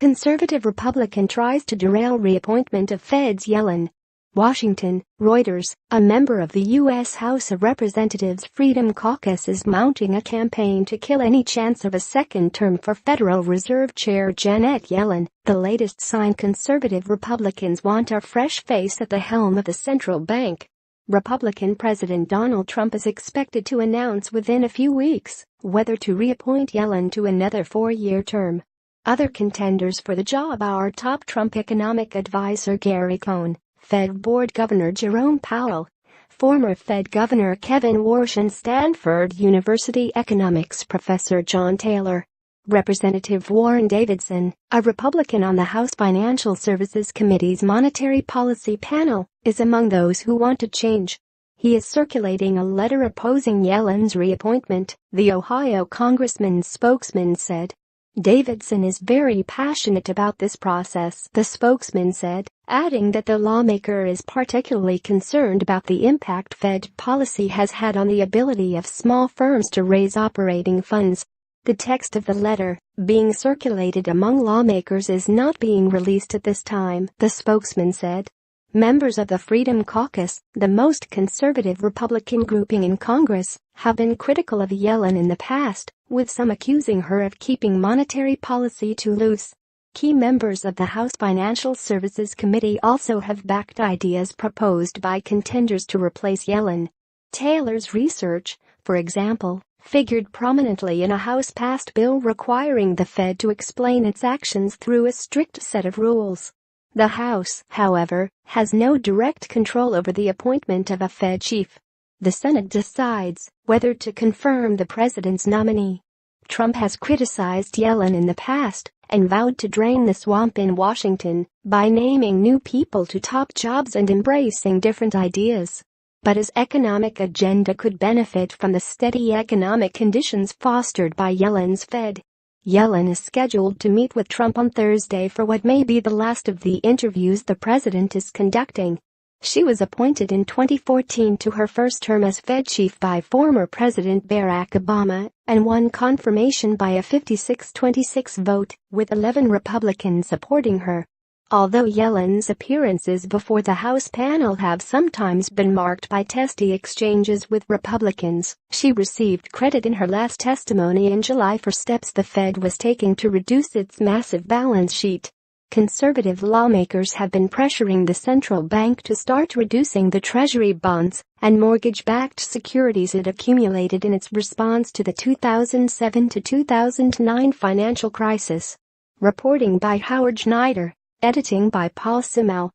Conservative Republican tries to derail reappointment of Fed's Yellen. Washington, Reuters, a member of the U.S. House of Representatives Freedom Caucus is mounting a campaign to kill any chance of a second term for Federal Reserve Chair Janet Yellen. The latest sign conservative Republicans want a fresh face at the helm of the central bank. Republican President Donald Trump is expected to announce within a few weeks whether to reappoint Yellen to another four-year term. Other contenders for the job are top Trump economic advisor Gary Cohn, Fed Board Governor Jerome Powell, former Fed Governor Kevin Warsh and Stanford University economics professor John Taylor. Representative Warren Davidson, a Republican on the House Financial Services Committee's Monetary Policy Panel, is among those who want to change. He is circulating a letter opposing Yellen's reappointment, the Ohio congressman's spokesman said. Davidson is very passionate about this process, the spokesman said, adding that the lawmaker is particularly concerned about the impact Fed policy has had on the ability of small firms to raise operating funds. The text of the letter, being circulated among lawmakers, is not being released at this time, the spokesman said. Members of the Freedom Caucus, the most conservative Republican grouping in Congress, have been critical of Yellen in the past, with some accusing her of keeping monetary policy too loose. Key members of the House Financial Services Committee also have backed ideas proposed by contenders to replace Yellen. Taylor's research, for example, figured prominently in a House-passed bill requiring the Fed to explain its actions through a strict set of rules. The House, however, has no direct control over the appointment of a Fed chief. The Senate decides whether to confirm the president's nominee. Trump has criticized Yellen in the past and vowed to drain the swamp in Washington by naming new people to top jobs and embracing different ideas. But his economic agenda could benefit from the steady economic conditions fostered by Yellen's Fed. Yellen is scheduled to meet with Trump on Thursday for what may be the last of the interviews the president is conducting. She was appointed in 2014 to her first term as Fed chief by former President Barack Obama and won confirmation by a 56-26 vote, with 11 Republicans supporting her. Although Yellen's appearances before the House panel have sometimes been marked by testy exchanges with Republicans, she received credit in her last testimony in July for steps the Fed was taking to reduce its massive balance sheet. Conservative lawmakers have been pressuring the central bank to start reducing the Treasury bonds and mortgage-backed securities it accumulated in its response to the 2007 to 2009 financial crisis. Reporting by Howard Schneider. Editing by Paul Simel.